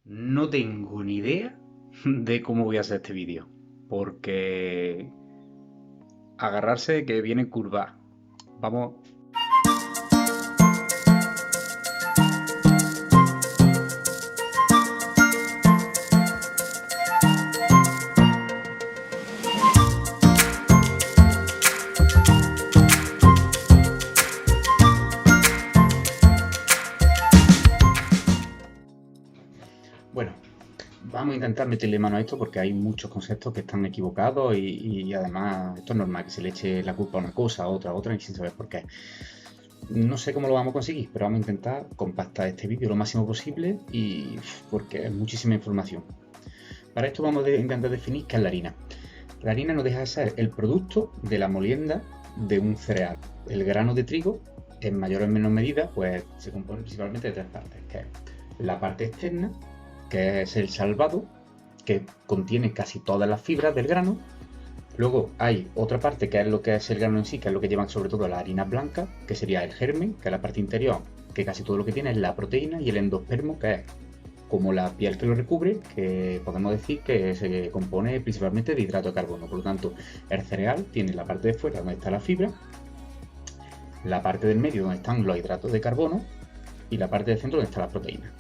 No tengo ni idea de cómo voy a hacer este vídeo, porque agarrarse que viene curva. Vamos. Bueno, vamos a intentar meterle mano a esto porque hay muchos conceptos que están equivocados y además esto es normal que se le eche la culpa a una cosa, a otra y sin saber por qué. No sé cómo lo vamos a conseguir, pero vamos a intentar compactar este vídeo lo máximo posible y porque es muchísima información. Para esto vamos a intentar definir qué es la harina. La harina no deja de ser el producto de la molienda de un cereal. El grano de trigo, en mayor o menor medida, pues se compone principalmente de tres partes, que es la parte externa, que es el salvado, que contiene casi todas las fibras del grano. Luego hay otra parte que es lo que es el grano en sí, que es lo que llevan sobre todo las harinas blancas, que sería el germen, que es la parte interior, que casi todo lo que tiene es la proteína, y el endospermo, que es como la piel que lo recubre, que podemos decir que se compone principalmente de hidrato de carbono. Por lo tanto, el cereal tiene la parte de fuera donde está la fibra, la parte del medio donde están los hidratos de carbono y la parte del centro donde está la proteína.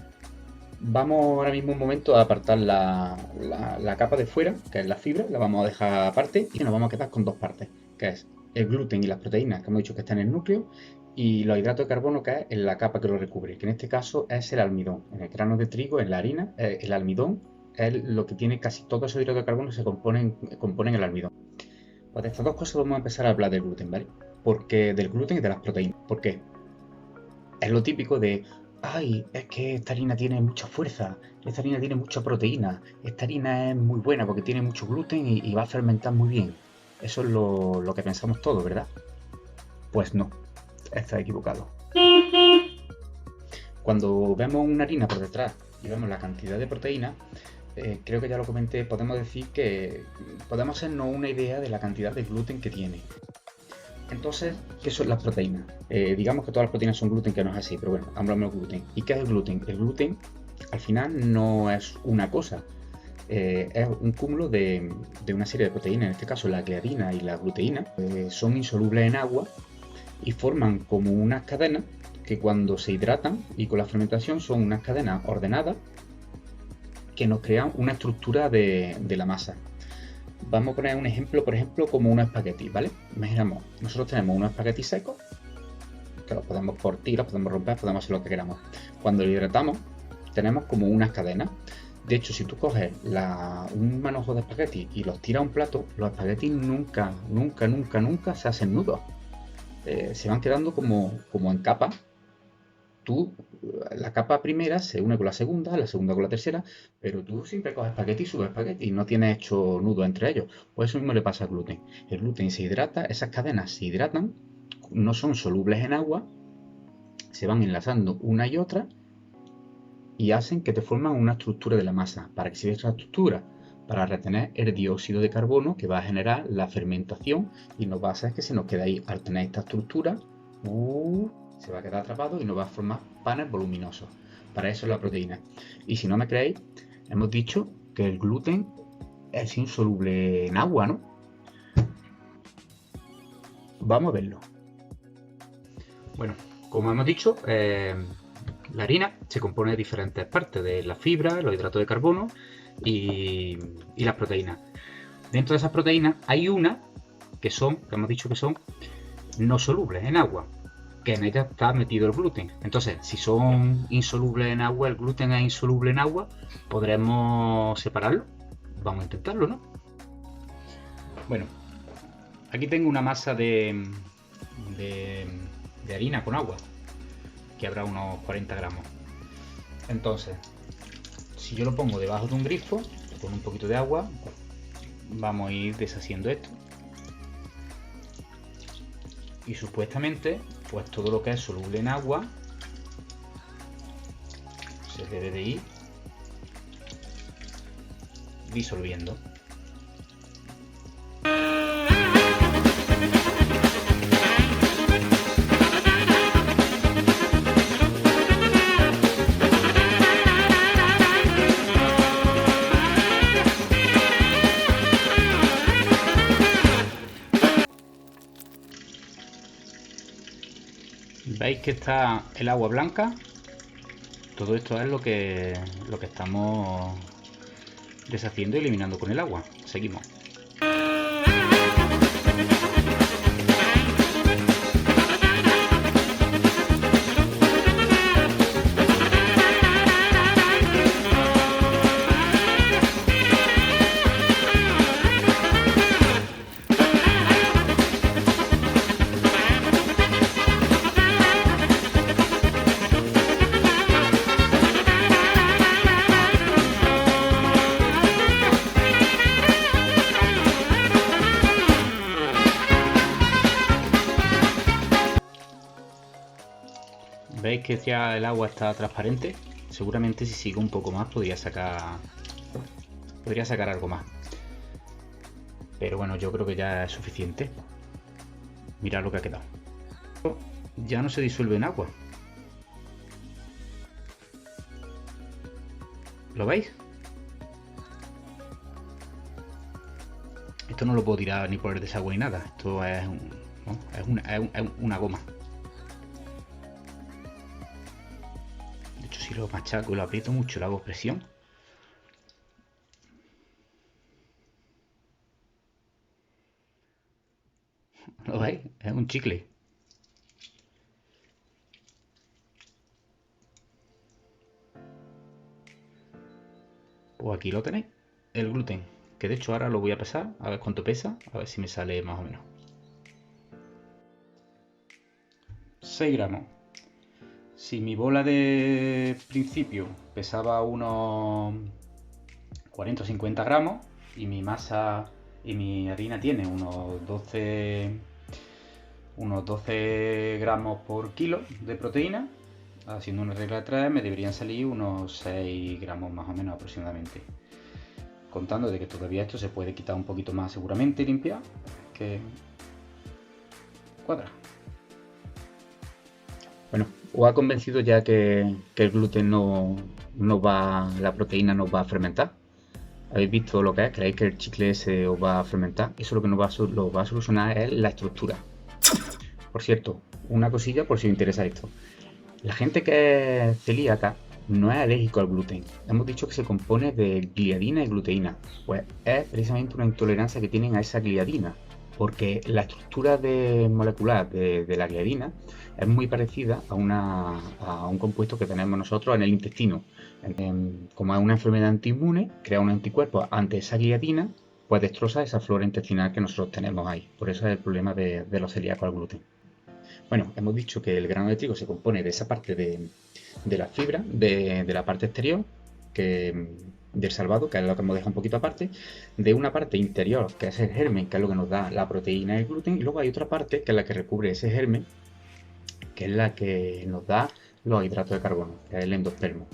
Vamos ahora mismo un momento a apartar la capa de fuera, que es la fibra, la vamos a dejar aparte y nos vamos a quedar con dos partes, que es el gluten y las proteínas, que hemos dicho que están en el núcleo, y los hidratos de carbono, que es en la capa que lo recubre, que en este caso es el almidón. En el grano de trigo, en la harina, el almidón es lo que tiene casi todos esos hidratos de carbono que se componen el almidón. Pues de estas dos cosas vamos a empezar a hablar del gluten, ¿vale? Porque del gluten y de las proteínas. ¿Por qué? Es lo típico de, ay, es que esta harina tiene mucha fuerza, esta harina tiene mucha proteína, esta harina es muy buena porque tiene mucho gluten y va a fermentar muy bien. Eso es lo que pensamos todos, ¿verdad? Pues no, está equivocado. Cuando vemos una harina por detrás y vemos la cantidad de proteína, creo que ya lo comenté, podemos decir que podemos hacernos una idea de la cantidad de gluten que tiene. Entonces, ¿qué son las proteínas? Digamos que todas las proteínas son gluten, que no es así, pero bueno, hablamos de gluten. ¿Y qué es el gluten? El gluten, al final, no es una cosa, es un cúmulo de una serie de proteínas. En este caso, la gliadina y la gluteína son insolubles en agua y forman como unas cadenas que cuando se hidratan y con la fermentación son unas cadenas ordenadas que nos crean una estructura de la masa. Vamos a poner un ejemplo, por ejemplo, como unos espaguetis, ¿vale? Imaginamos, nosotros tenemos unos espaguetis secos, que los podemos partir, los podemos romper, podemos hacer lo que queramos. Cuando lo hidratamos, tenemos como unas cadenas. De hecho, si tú coges un manojo de espaguetis y los tiras a un plato, los espaguetis nunca se hacen nudos. Se van quedando como en capas. La capa primera se une con la segunda con la tercera, pero tú siempre coges espagueti y subes espagueti y no tienes hecho nudo entre ellos. Pues eso mismo le pasa al gluten. El gluten se hidrata, esas cadenas se hidratan, no son solubles en agua, se van enlazando una y otra y hacen que te forman una estructura de la masa. ¿Para qué sirve esta estructura? Para retener el dióxido de carbono que va a generar la fermentación y nos va a hacer que se nos quede ahí. Al tener esta estructura, se va a quedar atrapado y nos va a formar panes voluminosos. Para eso es la proteína. Y si no me creéis, hemos dicho que el gluten es insoluble en agua, ¿no? Vamos a verlo. Bueno, como hemos dicho, la harina se compone de diferentes partes, de la fibra, los hidratos de carbono y las proteínas. Dentro de esas proteínas hay una que hemos dicho que son no solubles en agua, que en ella está metido el gluten. Entonces, si son insolubles en agua, el gluten es insoluble en agua, podremos separarlo. Vamos a intentarlo, ¿no? Bueno, aquí tengo una masa de harina con agua, que habrá unos 40 gramos. Entonces, si yo lo pongo debajo de un grifo, con un poquito de agua, vamos a ir deshaciendo esto. Y supuestamente, pues todo lo que es soluble en agua se debe de ir disolviendo. Veis que está el agua blanca. Todo esto es lo que estamos deshaciendo y eliminando con el agua. Seguimos. Veis que ya el agua está transparente. Seguramente si sigo un poco más podría sacar algo más. Pero bueno, yo creo que ya es suficiente. Mirad lo que ha quedado. Ya no se disuelve en agua. ¿Lo veis? Esto no lo puedo tirar ni por el desagüe ni nada. Esto es, una goma. De hecho, si lo machaco y lo aprieto mucho, le hago presión. ¿Lo veis? Es un chicle. Pues aquí lo tenéis, el gluten. Que de hecho ahora lo voy a pesar, a ver cuánto pesa, a ver si me sale más o menos. 6 gramos. Si mi bola de principio pesaba unos 40 o 50 gramos y mi masa y mi harina tiene unos 12 gramos por kilo de proteína, haciendo una regla de 3 me deberían salir unos 6 gramos más o menos aproximadamente. Contando de que todavía esto se puede quitar un poquito más seguramente y limpiar, que cuadra. Bueno, ¿os ha convencido ya que el gluten la proteína no va a fermentar? ¿Habéis visto lo que es? ¿Creéis que el chicle ese os va a fermentar? Eso lo que lo va a solucionar es la estructura. Por cierto, una cosilla por si os interesa esto. La gente que es celíaca no es alérgico al gluten. Hemos dicho que se compone de gliadina y gluteína. Pues es precisamente una intolerancia que tienen a esa gliadina, porque la estructura molecular de la gliadina es muy parecida a un compuesto que tenemos nosotros en el intestino. Como es una enfermedad autoinmune, crea un anticuerpo ante esa gliadina, pues destroza esa flora intestinal que nosotros tenemos ahí. Por eso es el problema de los celíacos al gluten. Bueno, hemos dicho que el grano de trigo se compone de esa parte de la fibra, de la parte exterior, del salvado, que es lo que hemos dejado un poquito aparte, de una parte interior, que es el germen, que es lo que nos da la proteína y el gluten, y luego hay otra parte, que es la que recubre ese germen, que es la que nos da los hidratos de carbono, que es el endospermo.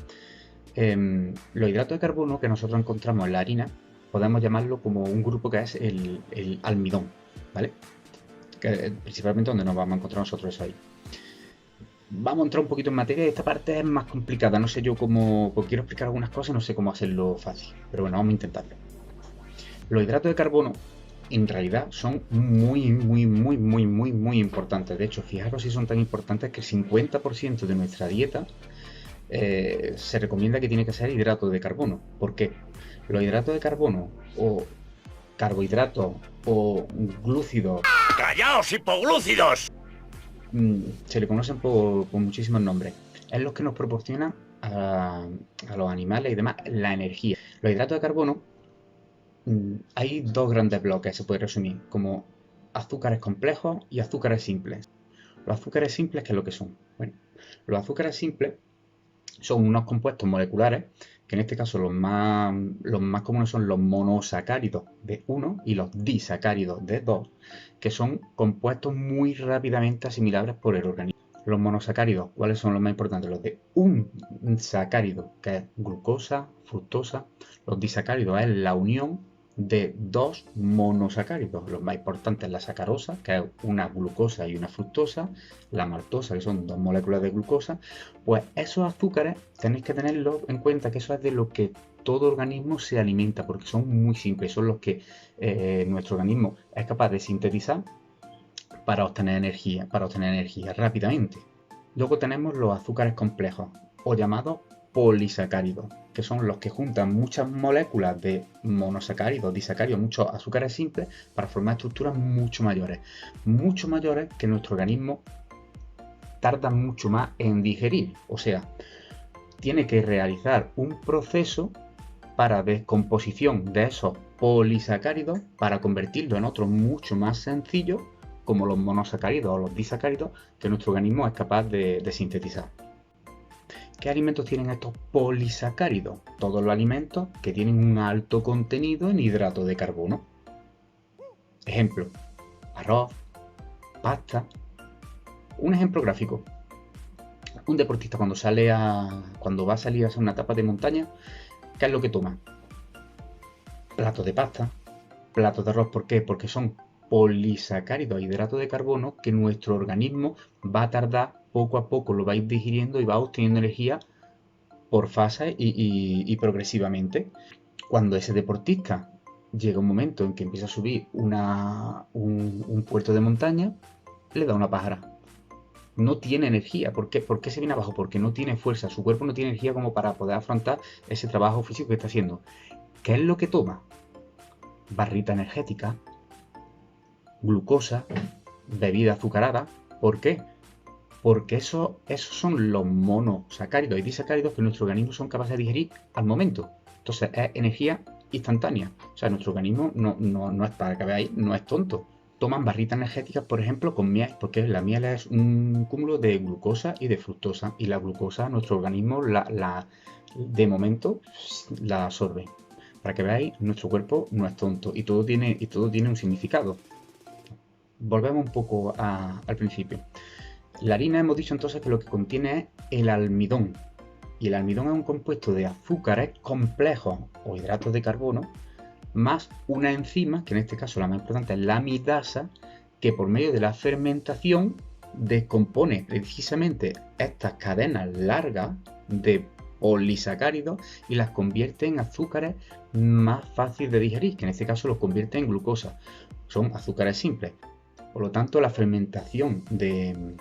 Los hidratos de carbono que nosotros encontramos en la harina, podemos llamarlo como un grupo que es el almidón, ¿vale? Que principalmente donde nos vamos a encontrar nosotros eso ahí. Vamos a entrar un poquito en materia. Esta parte es más complicada, no sé yo cómo, porque quiero explicar algunas cosas, no sé cómo hacerlo fácil, pero bueno, vamos a intentarlo. Los hidratos de carbono en realidad son muy importantes. De hecho, fijaros si son tan importantes que el 50% de nuestra dieta se recomienda que tiene que ser hidrato de carbono. ¿Por qué? Los hidratos de carbono o carbohidratos o glúcidos. ¡Callaos, hipoglúcidos! Se le conocen por muchísimos nombres. Es lo que nos proporciona a los animales y demás la energía. Los hidratos de carbono, hay dos grandes bloques, se puede resumir, como azúcares complejos y azúcares simples. Los azúcares simples, ¿qué es lo que son? Bueno, los azúcares simples son unos compuestos moleculares, que en este caso los más comunes son los monosacáridos de 1 y los disacáridos de 2, que son compuestos muy rápidamente asimilables por el organismo. Los monosacáridos, ¿cuáles son los más importantes? Los de un sacárido, que es glucosa, fructosa. Los disacáridos es la unión de dos monosacáridos. Los más importantes es la sacarosa, que es una glucosa y una fructosa, la maltosa, que son dos moléculas de glucosa. Pues esos azúcares tenéis que tenerlo en cuenta, que eso es de lo que todo organismo se alimenta, porque son muy simples, son los que nuestro organismo es capaz de sintetizar para obtener energía rápidamente. Luego tenemos los azúcares complejos, o llamados polisacáridos, que son los que juntan muchas moléculas de monosacáridos, disacáridos, muchos azúcares simples para formar estructuras mucho mayores que nuestro organismo tarda mucho más en digerir. O sea, tiene que realizar un proceso para descomposición de esos polisacáridos para convertirlo en otros mucho más sencillos, como los monosacáridos o los disacáridos, que nuestro organismo es capaz de sintetizar. ¿Qué alimentos tienen estos polisacáridos? Todos los alimentos que tienen un alto contenido en hidratos de carbono. Ejemplo, arroz, pasta. Un ejemplo gráfico. Un deportista cuando va a salir a hacer una etapa de montaña, ¿qué es lo que toma? Platos de pasta, platos de arroz. ¿Por qué? Porque son polisacáridos, hidratos de carbono, que nuestro organismo va a tardar poco a poco, lo va a ir digiriendo y va obteniendo energía por fases y progresivamente. Cuando ese deportista llega un momento en que empieza a subir un puerto de montaña, le da una pájara. No tiene energía. ¿Por qué se viene abajo? Porque no tiene fuerza. Su cuerpo no tiene energía como para poder afrontar ese trabajo físico que está haciendo. ¿Qué es lo que toma? Barrita energética, glucosa, bebida azucarada. ¿Por qué? Porque esos son los monosacáridos y disacáridos que nuestro organismo son capaces de digerir al momento. Entonces es energía instantánea. O sea, nuestro organismo no es, para que veáis, no es tonto. Toman barritas energéticas, por ejemplo, con miel, porque la miel es un cúmulo de glucosa y de fructosa, y la glucosa nuestro organismo de momento la absorbe. Para que veáis, nuestro cuerpo no es tonto y todo tiene un significado. Volvemos un poco al principio. La harina hemos dicho entonces que lo que contiene es el almidón. Y el almidón es un compuesto de azúcares complejos o hidratos de carbono, más una enzima, que en este caso la más importante es la amilasa, que por medio de la fermentación descompone precisamente estas cadenas largas de polisacáridos y las convierte en azúcares más fáciles de digerir, que en este caso los convierte en glucosa. Son azúcares simples. Por lo tanto, la fermentación de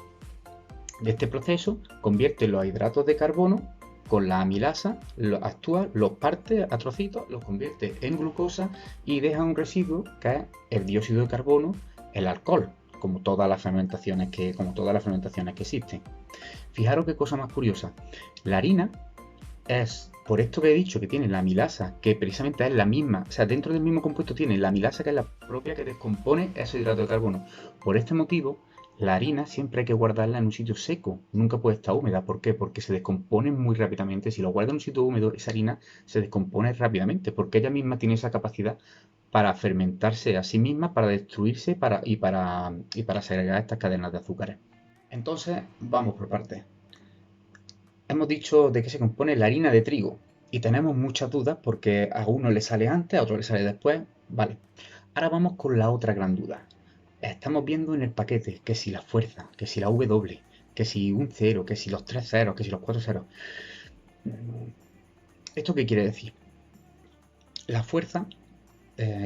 este proceso convierte los hidratos de carbono con la amilasa, los parte a trocitos, los convierte en glucosa y deja un residuo que es el dióxido de carbono, el alcohol, como todas las fermentaciones que existen. Fijaros qué cosa más curiosa. La harina es, por esto que he dicho que tiene la amilasa, que precisamente es la misma, o sea, dentro del mismo compuesto tiene la amilasa, que es la propia que descompone esos hidratos de carbono. Por este motivo, la harina siempre hay que guardarla en un sitio seco, nunca puede estar húmeda. ¿Por qué? Porque se descompone muy rápidamente. Si lo guardas en un sitio húmedo, esa harina se descompone rápidamente, porque ella misma tiene esa capacidad para fermentarse a sí misma, para destruirse y para segregar estas cadenas de azúcares. Entonces, vamos por partes. Hemos dicho de qué se compone la harina de trigo y tenemos muchas dudas porque a uno le sale antes, a otro le sale después. Vale, ahora vamos con la otra gran duda. Estamos viendo en el paquete que si la fuerza, que si la W, que si un cero, que si los 3 ceros, que si los 4 ceros. ¿Esto qué quiere decir? La fuerza,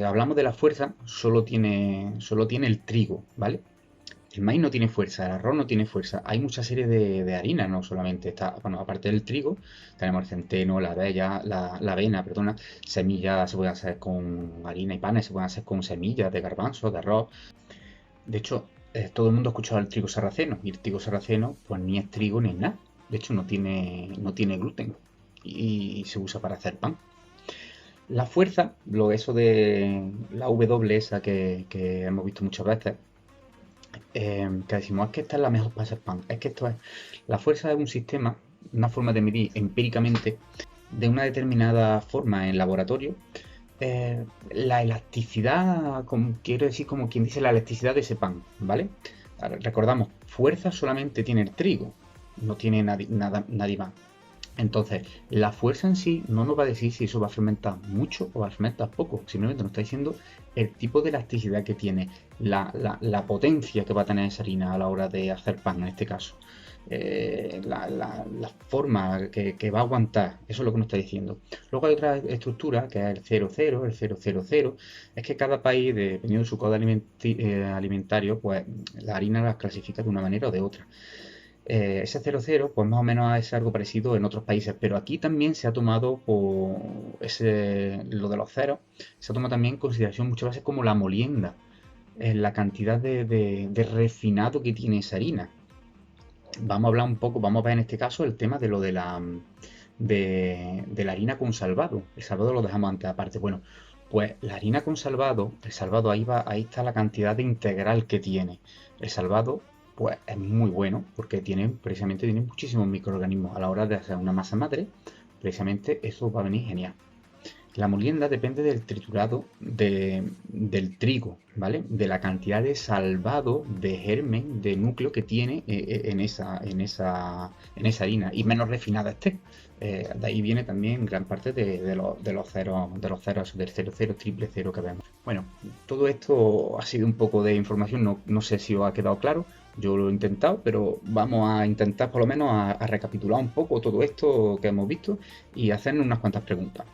hablamos de la fuerza, solo tiene el trigo, ¿vale? El maíz no tiene fuerza, el arroz no tiene fuerza. Hay mucha serie de harinas, no solamente está, bueno, aparte del trigo, tenemos el centeno, la avena, perdona, semillas se pueden hacer con harina y panes, se pueden hacer con semillas de garbanzo, de arroz. De hecho, todo el mundo ha escuchado el trigo sarraceno, y el trigo sarraceno, pues ni es trigo ni es nada. De hecho, no tiene gluten y se usa para hacer pan. La fuerza, eso de la W esa que hemos visto muchas veces, que decimos, es que esta es la mejor para hacer pan. Es que esto es. La fuerza es un sistema, una forma de medir empíricamente de una determinada forma en laboratorio. La elasticidad, quiero decir, como quien dice, la elasticidad de ese pan, ¿vale? Ahora, recordamos, fuerza solamente tiene el trigo, no tiene nadie más. Entonces, la fuerza en sí no nos va a decir si eso va a fermentar mucho o va a fermentar poco, simplemente nos está diciendo el tipo de elasticidad que tiene, la potencia que va a tener esa harina a la hora de hacer pan en este caso. La forma que va a aguantar, eso es lo que nos está diciendo. Luego hay otra estructura que es el 00, el 000, es que cada país, dependiendo de su código alimentario, pues la harina las clasifica de una manera o de otra. ese 0,0 pues más o menos es algo parecido en otros países, pero aquí también se ha tomado por lo de los ceros, se ha tomado también en consideración muchas veces como la molienda, la cantidad de refinado que tiene esa harina. Vamos a hablar un poco, vamos a ver en este caso el tema de lo de la harina con salvado. El salvado lo dejamos antes aparte. Bueno, pues la harina con salvado, el salvado ahí está la cantidad de integral que tiene. El salvado, pues es muy bueno porque precisamente tiene muchísimos microorganismos. A la hora de hacer una masa madre, precisamente eso va a venir genial. La molienda depende del triturado del trigo, ¿vale? De la cantidad de salvado, de germen, de núcleo que tiene en esa harina y menos refinada esté. De ahí viene también gran parte de los ceros, del 00, triple cero que vemos. Bueno, todo esto ha sido un poco de información, no sé si os ha quedado claro. Yo lo he intentado, pero vamos a intentar por lo menos a recapitular un poco todo esto que hemos visto y hacernos unas cuantas preguntas.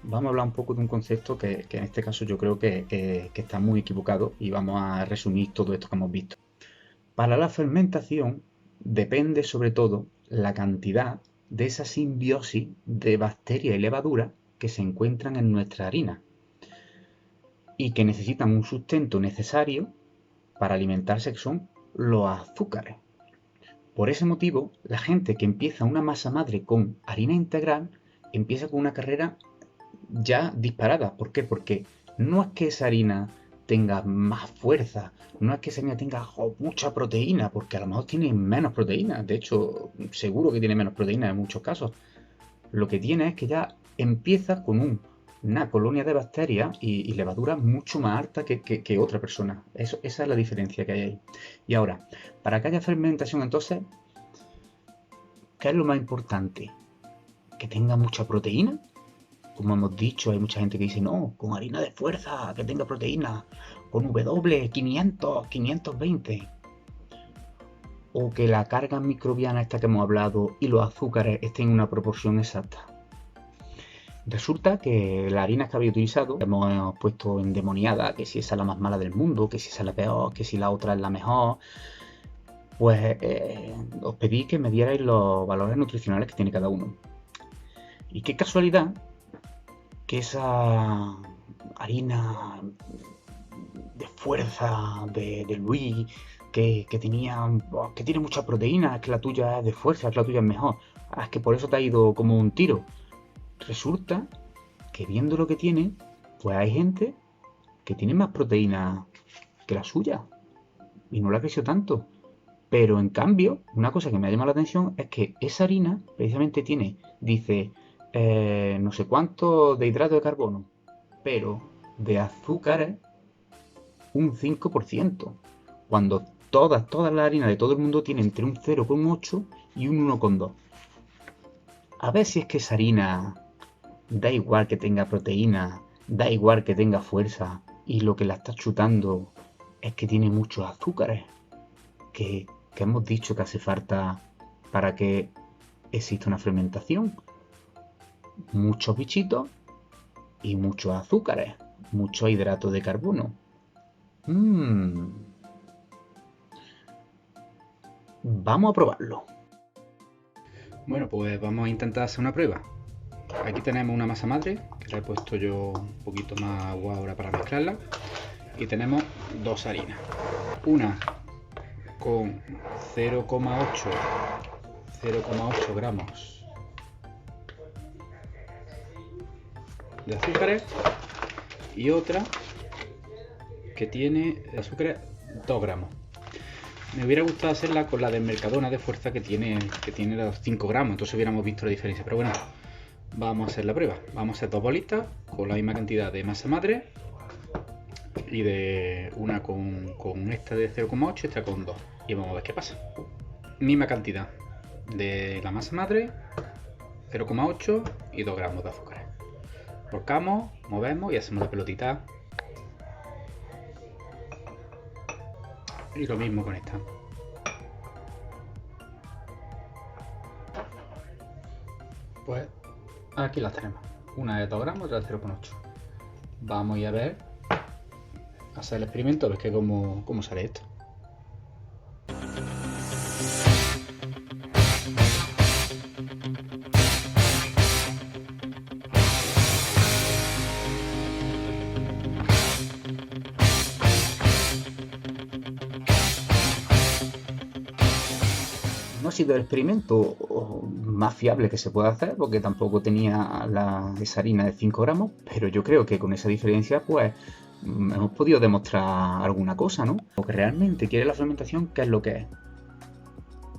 Vamos a hablar un poco de un concepto que en este caso yo creo que está muy equivocado y vamos a resumir todo esto que hemos visto. Para la fermentación depende sobre todo la cantidad de esa simbiosis de bacterias y levadura que se encuentran en nuestra harina y que necesitan un sustento necesario para alimentarse, que son los azúcares. Por ese motivo, la gente que empieza una masa madre con harina integral empieza con una carrera ya disparada. ¿Por qué? Porque no es que esa harina tenga más fuerza, no es que esa harina tenga mucha proteína, porque a lo mejor tiene menos proteína. De hecho, seguro que tiene menos proteína en muchos casos. Lo que tiene es que ya empieza con una colonia de bacterias y levadura mucho más alta que otra persona. Esa es la diferencia que hay ahí. Y ahora, para que haya fermentación, entonces, ¿qué es lo más importante? ¿Que tenga mucha proteína? Como hemos dicho, hay mucha gente que dice, no, con harina de fuerza, que tenga proteína, con W, 500, 520. O que la carga microbiana esta que hemos hablado y los azúcares estén en una proporción exacta. Resulta que la harina que había utilizado, hemos puesto endemoniada, que si esa es la más mala del mundo, que si esa es la peor, que si la otra es la mejor, pues os pedí que me dierais los valores nutricionales que tiene cada uno. Y qué casualidad que esa harina de fuerza de Luis, que tiene mucha proteína, es que la tuya es de fuerza, es que la tuya es mejor. Es que por eso te ha ido como un tiro. Resulta que viendo lo que tiene, pues hay gente que tiene más proteína que la suya y no la ha crecido tanto. Pero en cambio, una cosa que me ha llamado la atención es que esa harina precisamente dice, no sé cuánto de hidrato de carbono, pero de azúcares un 5%, cuando todas las harinas de todo el mundo tienen entre un 0,8 y un 1,2. A ver si es que esa harina da igual que tenga proteína, da igual que tenga fuerza, y lo que la está chutando es que tiene muchos azúcares, que hemos dicho que hace falta para que exista una fermentación. Muchos bichitos y muchos azúcares, mucho hidrato de carbono. Vamos a probarlo. Bueno, pues vamos a intentar hacer una prueba. Aquí tenemos una masa madre, que la he puesto yo un poquito más agua ahora para mezclarla. Y tenemos dos harinas. Una con 0,8 gramos de azúcares y otra que tiene azúcares 2 gramos. Me hubiera gustado hacerla con la de Mercadona de fuerza que tiene los 5 gramos, entonces hubiéramos visto la diferencia. Pero bueno, vamos a hacer la prueba. Vamos a hacer dos bolitas con la misma cantidad de masa madre y de una con esta de 0,8 y esta con 2. Y vamos a ver qué pasa. Misma cantidad de la masa madre, 0,8 y 2 gramos de azúcar. Volcamos, movemos y hacemos la pelotita. Y lo mismo con esta. Pues aquí las tenemos. Una de 2 gramos, otra de 0,8. Vamos a ver, a hacer el experimento, a ver cómo sale esto. ha sido el experimento más fiable que se puede hacer, porque tampoco tenía esa harina de 5 gramos, pero yo creo que con esa diferencia, pues, hemos podido demostrar alguna cosa, ¿no? Lo que realmente quiere la fermentación, ¿qué es lo que es?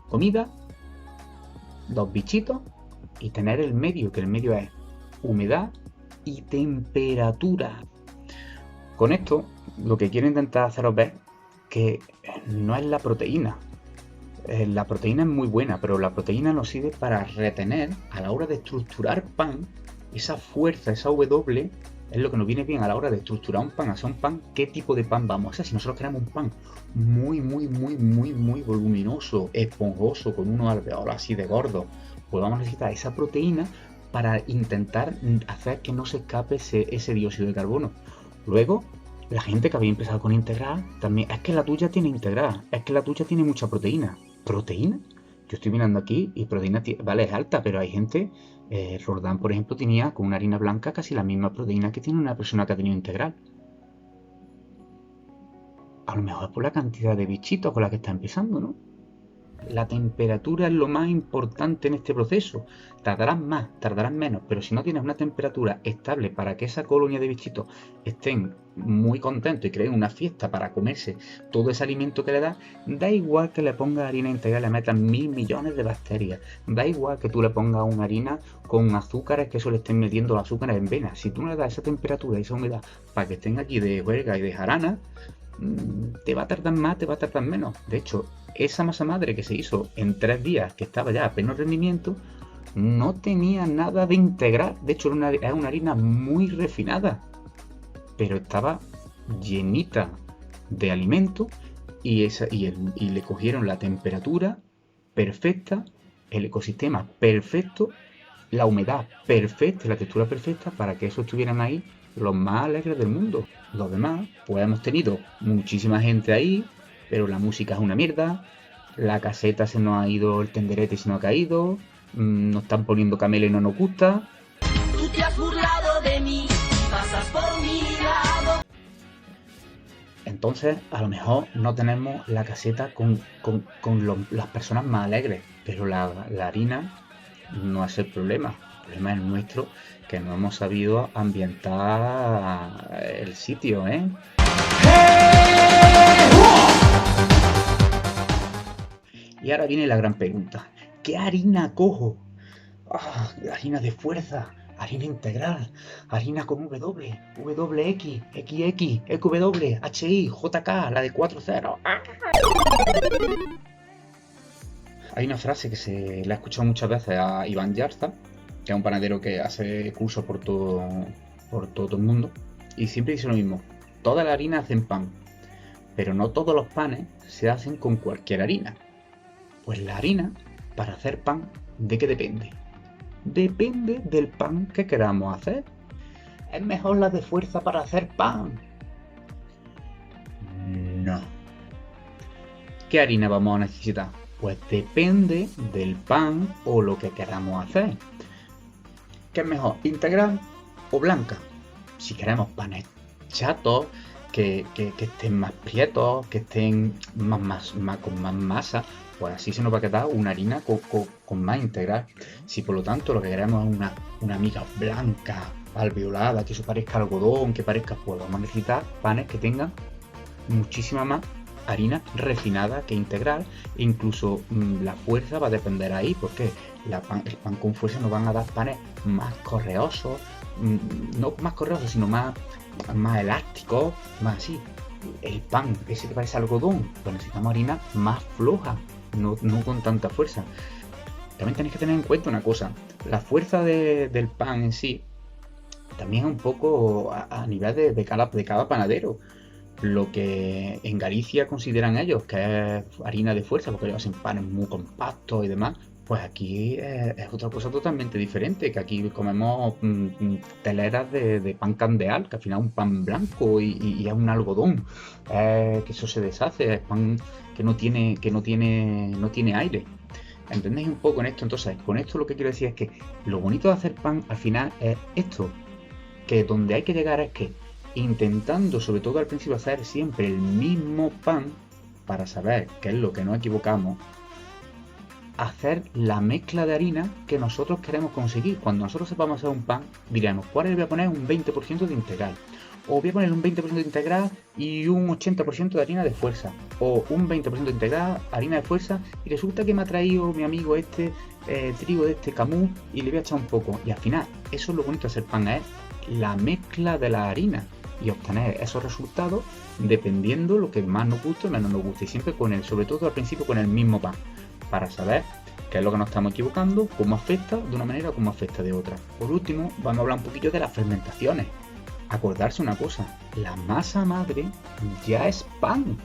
Comida, 2 bichitos y tener el medio, que el medio es humedad y temperatura. Con esto, lo que quiero intentar haceros ver que no es la proteína. La proteína es muy buena, pero la proteína nos sirve para retener a la hora de estructurar pan. Esa fuerza, esa W, es lo que nos viene bien a la hora de estructurar un pan, hacer un pan. ¿Qué tipo de pan vamos a hacer? Si nosotros queremos un pan muy voluminoso, esponjoso, con unos alveolos así de gordos, pues vamos a necesitar esa proteína para intentar hacer que no se escape ese dióxido de carbono. Luego, la gente que había empezado con integral, también, es que la tuya tiene integral, es que la tuya tiene mucha proteína. ¿Proteína? Yo estoy mirando aquí y proteína, vale, es alta, pero hay gente, Roldán, por ejemplo, tenía con una harina blanca casi la misma proteína que tiene una persona que ha tenido integral. A lo mejor es por la cantidad de bichitos con la que está empezando, ¿no? La temperatura es lo más importante en este proceso. Tardarán más, tardarán menos, pero si no tienes una temperatura estable para que esa colonia de bichitos estén muy contentos y creen una fiesta para comerse todo ese alimento que le das, da igual que le pongas harina integral y le metas 1000 millones de bacterias, da igual que tú le pongas una harina con azúcares, que eso le estén metiendo los azúcares en venas. Si tú no le das esa temperatura y esa humedad para que estén aquí de huelga y de jarana, te va a tardar más, te va a tardar menos. De hecho, esa masa madre que se hizo en 3 días, que estaba ya a pleno rendimiento, no tenía nada de integral. De hecho, era una harina muy refinada, pero estaba llenita de alimento y le cogieron la temperatura perfecta, el ecosistema perfecto, la humedad perfecta y la textura perfecta para que eso estuvieran ahí los más alegres del mundo. Los demás, pues hemos tenido muchísima gente ahí, pero la música es una mierda, la caseta se nos ha ido, el tenderete se nos ha caído, nos están poniendo camelo y no nos gusta. Tú te has burlado de mí, pasas por mi lado. Entonces, a lo mejor no tenemos la caseta con las personas más alegres, pero la harina no es el problema. El problema es nuestro, que no hemos sabido ambientar el sitio, ¿eh? Y ahora viene la gran pregunta. ¿Qué harina cojo? Harina de fuerza, harina integral, harina con W, WX, XX, EQW, HI, JK, la de 4 ceros. Hay una frase que se la he escuchado muchas veces a Iván Yarza, que es un panadero que hace cursos por todo el mundo, y siempre dice lo mismo: toda la harina hacen pan, pero no todos los panes se hacen con cualquier harina. Pues la harina, para hacer pan, ¿de qué depende? Depende del pan que queramos hacer. ¿Es mejor la de fuerza para hacer pan? No. ¿Qué harina vamos a necesitar? Pues depende del pan o lo que queramos hacer. ¿Qué es mejor, integral o blanca? Si queremos panes chatos, que estén más prietos, que estén con más masa, pues así se nos va a quedar una harina con más integral. Si por lo tanto lo que queremos es una miga blanca, alveolada, que eso parezca algodón, que parezca, pues vamos a necesitar panes que tengan muchísima más harina refinada que integral. E incluso la fuerza va a depender ahí, porque el pan con fuerza nos van a dar panes más correosos, no más correosos, sino más elásticos, más así. El pan ese que parece algodón, pues necesitamos harina más floja, no con tanta fuerza. También tenéis que tener en cuenta una cosa: la fuerza del pan en sí también es un poco a nivel de cada panadero. Lo que en Galicia consideran ellos que es harina de fuerza, porque ellos hacen panes muy compactos y demás, pues aquí es otra cosa totalmente diferente, que aquí comemos teleras de pan candeal, que al final es un pan blanco y es un algodón, que eso se deshace, es pan que no tiene aire. ¿Entendéis un poco en esto? Entonces, con esto lo que quiero decir es que lo bonito de hacer pan al final es esto, que donde hay que llegar es que intentando, sobre todo al principio, hacer siempre el mismo pan para saber qué es lo que nos equivocamos, hacer la mezcla de harina que nosotros queremos conseguir. Cuando nosotros sepamos hacer un pan, diremos, ¿cuál le voy a poner un 20% de integral? O voy a poner un 20% de integral y un 80% de harina de fuerza. O un 20% de integral, harina de fuerza. Y resulta que me ha traído mi amigo este trigo de este camú y le voy a echar un poco. Y al final, eso es lo bonito de hacer pan, es la mezcla de la harina. Y obtener esos resultados dependiendo lo que más nos guste o menos nos guste. Y siempre con el, sobre todo al principio con el mismo pan. Para saber qué es lo que nos estamos equivocando, cómo afecta de una manera o cómo afecta de otra. Por último, vamos a hablar un poquillo de las fermentaciones. Acordarse una cosa, la masa madre ya es pan.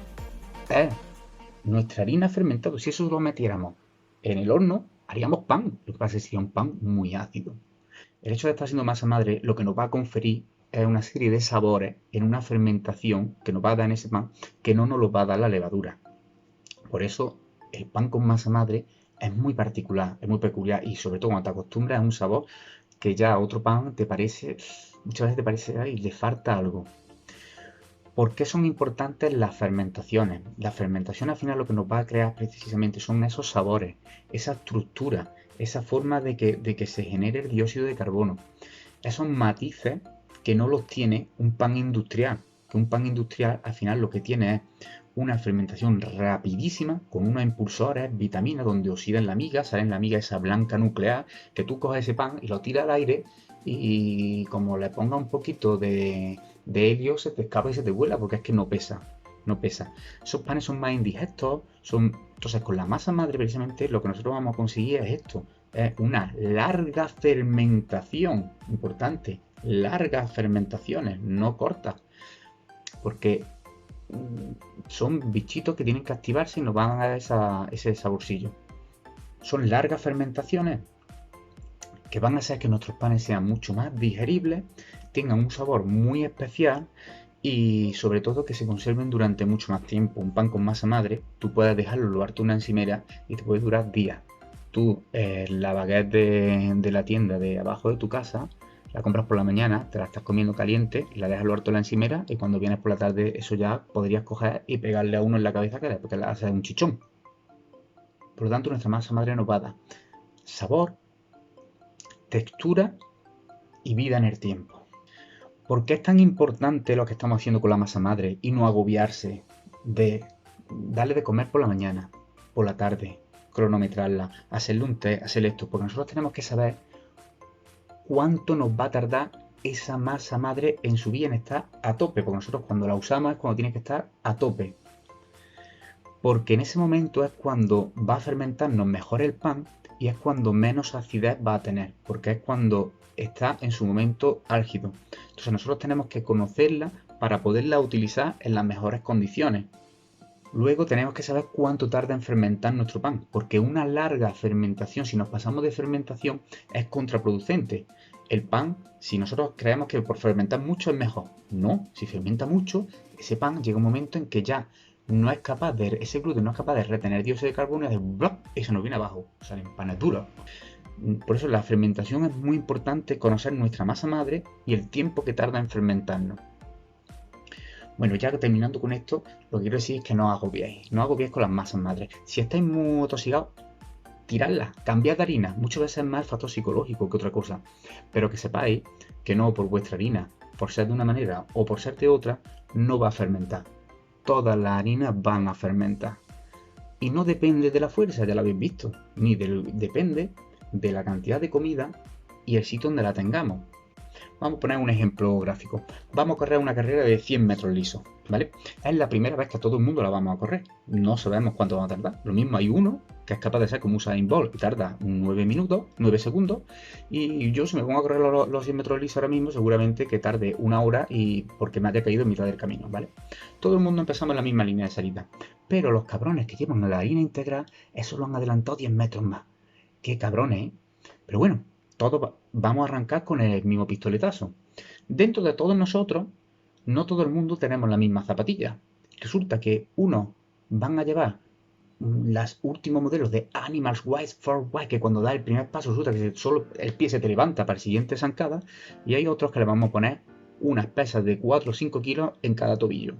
Nuestra harina fermentada, si eso lo metiéramos en el horno, haríamos pan. Lo que pasa es que sería un pan muy ácido. El hecho de estar haciendo masa madre lo que nos va a conferir es una serie de sabores en una fermentación que nos va a dar en ese pan que no nos lo va a dar la levadura. Por eso el pan con masa madre es muy particular, es muy peculiar y sobre todo cuando te acostumbras a un sabor que ya a otro pan te parece, muchas veces te parece, ay, le falta algo. ¿Por qué son importantes las fermentaciones? La fermentación al final lo que nos va a crear precisamente son esos sabores, esa estructura, esa forma de que se genere el dióxido de carbono, esos matices que no los tiene un pan industrial, que un pan industrial al final lo que tiene es una fermentación rapidísima con unos impulsores, vitaminas, donde oxidan la miga, sale la miga esa blanca nuclear, que tú coges ese pan y lo tiras al aire y como le ponga un poquito de helio se te escapa y se te vuela porque es que no pesa, no pesa. Esos panes son más indigestos, entonces con la masa madre precisamente lo que nosotros vamos a conseguir es esto, es una larga fermentación, importante, largas fermentaciones, no cortas, porque son bichitos que tienen que activarse y nos van a dar ese saborcillo. Son largas fermentaciones que van a hacer que nuestros panes sean mucho más digeribles, tengan un sabor muy especial y sobre todo que se conserven durante mucho más tiempo. Un pan con masa madre, tú puedes dejarlo en lo harto de una encimera y te puede durar días. Tú la baguette de la tienda de abajo de tu casa, la compras por la mañana, te la estás comiendo caliente y la dejas lo harto en la encimera y cuando vienes por la tarde eso ya podrías coger y pegarle a uno en la cabeza que después te la haces un chichón. Por lo tanto nuestra masa madre nos va a dar sabor, textura y vida en el tiempo. ¿Por qué es tan importante lo que estamos haciendo con la masa madre y no agobiarse de darle de comer por la mañana, por la tarde, cronometrarla, hacerle un té, hacerle esto? Porque nosotros tenemos que saber cuánto nos va a tardar esa masa madre en su bienestar a tope, porque nosotros cuando la usamos es cuando tiene que estar a tope. Porque en ese momento es cuando va a fermentarnos mejor el pan y es cuando menos acidez va a tener, porque es cuando está en su momento álgido. Entonces nosotros tenemos que conocerla para poderla utilizar en las mejores condiciones. Luego tenemos que saber cuánto tarda en fermentar nuestro pan, porque una larga fermentación, si nos pasamos de fermentación, es contraproducente. El pan, si nosotros creemos que por fermentar mucho es mejor, no, si fermenta mucho, ese pan llega un momento en que ya no es capaz de, ese gluten no es capaz de retener dióxido de carbono y se nos viene abajo, salen panes duros. Por eso la fermentación es muy importante, conocer nuestra masa madre y el tiempo que tarda en fermentarnos. Bueno, ya terminando con esto, lo que quiero decir es que no os agobiéis con las masas madres. Si estáis muy atosigados, tiradlas, cambiad de harina. Muchas veces es más el factor psicológico que otra cosa. Pero que sepáis que no por vuestra harina, por ser de una manera o por ser de otra, no va a fermentar. Todas las harinas van a fermentar. Y no depende de la fuerza, ya lo habéis visto, ni depende de la cantidad de comida y el sitio donde la tengamos. Vamos a poner un ejemplo gráfico. Vamos a correr una carrera de 100 metros lisos, ¿vale? Es la primera vez que a todo el mundo la vamos a correr. No sabemos cuánto vamos a tardar. Lo mismo hay uno que es capaz de ser como Usain Bolt y tarda 9 segundos. Y yo si me pongo a correr los 100 metros lisos ahora mismo, seguramente que tarde una hora y porque me haya caído en mitad del camino, ¿vale? Todo el mundo empezamos en la misma línea de salida. Pero los cabrones que llevan la harina integral, eso lo han adelantado 10 metros más. ¡Qué cabrones, eh! Pero bueno, todos vamos a arrancar con el mismo pistoletazo. Dentro de todos nosotros, no todo el mundo tenemos la misma zapatilla. Resulta que unos van a llevar los últimos modelos de Animals Wise for Wise, que cuando da el primer paso resulta que solo el pie se te levanta para el siguiente zancada, y hay otros que le vamos a poner unas pesas de 4 o 5 kilos en cada tobillo.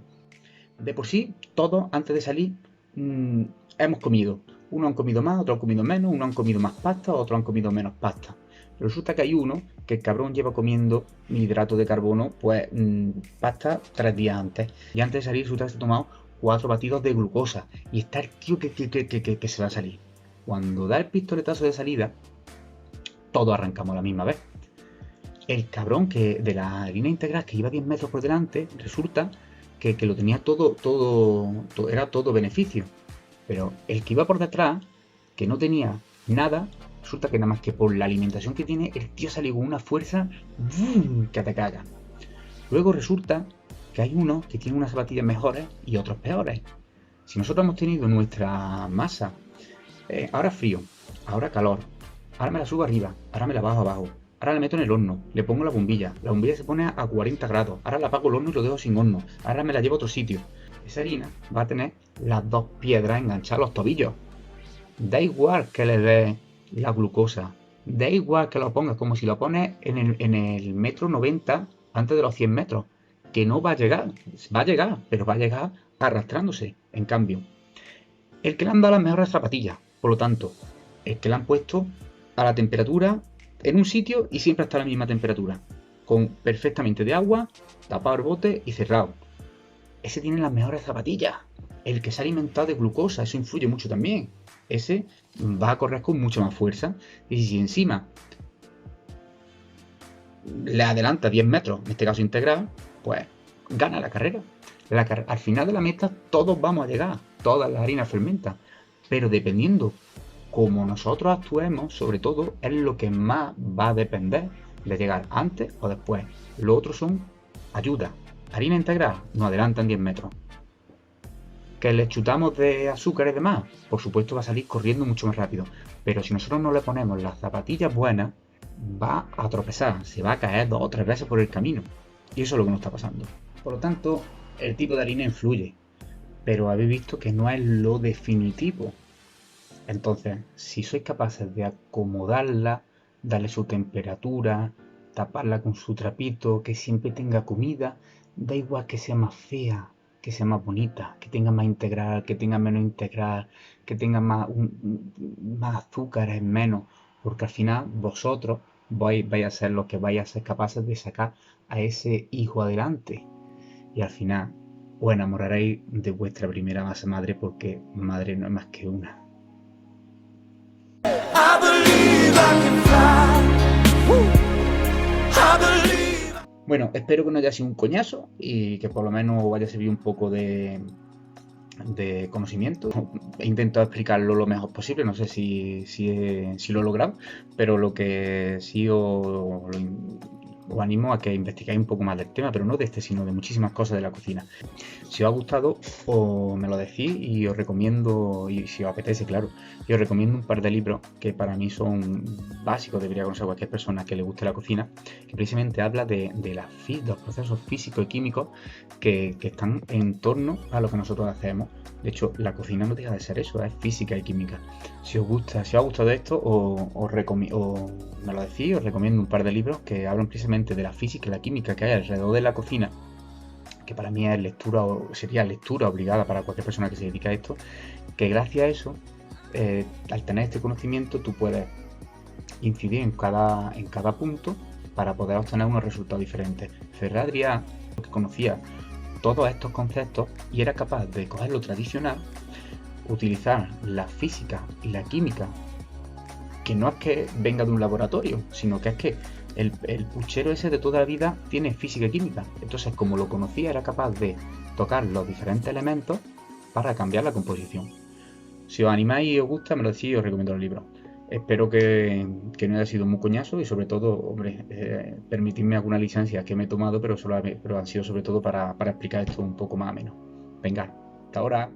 De por sí, todos antes de salir hemos comido. Uno han comido más, otro han comido menos, uno han comido más pasta, otro han comido menos pasta. Pero resulta que hay uno que el cabrón lleva comiendo hidrato de carbono, pues pasta 3 días antes. Y antes de salir resulta que se ha tomado 4 batidos de glucosa. Y está el tío que se va a salir. Cuando da el pistoletazo de salida, todos arrancamos a la misma vez. El cabrón que de la harina integral que iba 10 metros por delante, resulta que lo tenía todo, era todo beneficio. Pero el que iba por detrás, que no tenía nada, resulta que nada más que por la alimentación que tiene, el tío salió con una fuerza que te caga. Luego resulta que hay unos que tienen unas zapatillas mejores y otros peores. Si nosotros hemos tenido nuestra masa, ahora frío, ahora calor, ahora me la subo arriba, ahora me la bajo abajo, ahora la meto en el horno, le pongo la bombilla se pone a 40 grados, ahora la apago el horno y lo dejo sin horno, ahora me la llevo a otro sitio. Esa harina va a tener las 2 piedras enganchadas a los tobillos. Da igual que le des la glucosa, da igual que lo pongas como si lo pones en el metro 90 antes de los 100 metros, que no va a llegar, pero va a llegar arrastrándose. En cambio, el que le han dado las mejores zapatillas, por lo tanto, el que le han puesto a la temperatura en un sitio y siempre está a la misma temperatura, con perfectamente de agua, tapado el bote y cerrado. Ese tiene las mejores zapatillas. El que se ha alimentado de glucosa, eso influye mucho también. Ese va a correr con mucha más fuerza. Y si encima le adelanta 10 metros, en este caso integral, pues gana la carrera. Al final de la meta todos vamos a llegar, todas las harinas fermentan. Pero dependiendo cómo nosotros actuemos, sobre todo, es lo que más va a depender de llegar antes o después. Lo otro son ayudas. Harina integral nos adelantan 10 metros. ¿Que le chutamos de azúcar y demás? Por supuesto va a salir corriendo mucho más rápido. Pero si nosotros no le ponemos las zapatillas buenas, va a tropezar, se va a caer 2 o 3 veces por el camino. Y eso es lo que nos está pasando. Por lo tanto, el tipo de harina influye. Pero habéis visto que no es lo definitivo. Entonces, si sois capaces de acomodarla, darle su temperatura, taparla con su trapito, que siempre tenga comida, da igual que sea más fea, que sea más bonita, que tenga más integral, que tenga menos integral, que tenga más azúcares, menos, porque al final vosotros vais a ser los que vais a ser capaces de sacar a ese hijo adelante. Y al final os enamoraréis de vuestra primera masa madre, porque madre no es más que una. Bueno, espero que no haya sido un coñazo y que por lo menos os haya servido un poco de conocimiento. He intentado explicarlo lo mejor posible, no sé si lo he logrado, pero lo que sí os animo a que investiguéis un poco más del tema, pero no de este, sino de muchísimas cosas de la cocina. Si os ha gustado, me lo decís y os recomiendo, y si os apetece, claro, y os recomiendo un par de libros que para mí son básicos, debería conocer cualquier persona que le guste la cocina, que precisamente habla de los procesos físicos y químicos que están en torno a lo que nosotros hacemos. De hecho, la cocina no deja de ser eso, es física y química. Si os ha gustado esto, me lo decís, os recomiendo un par de libros que hablan precisamente de la física y la química que hay alrededor de la cocina, que para mí sería lectura obligada para cualquier persona que se dedique a esto, que gracias a eso, al tener este conocimiento, tú puedes incidir en cada punto para poder obtener unos resultados diferentes. Ferradrià, que conocía todos estos conceptos y era capaz de coger lo tradicional, utilizar la física y la química, que no es que venga de un laboratorio, sino que es que el puchero ese de toda la vida tiene física y química. Entonces, como lo conocía, era capaz de tocar los diferentes elementos para cambiar la composición. Si os animáis y os gusta, me lo decís y os recomiendo los libros. Espero que no haya sido muy coñazo y sobre todo, hombre, permitidme alguna licencia que me he tomado, pero han sido sobre todo para explicar esto un poco más ameno. Venga, hasta ahora.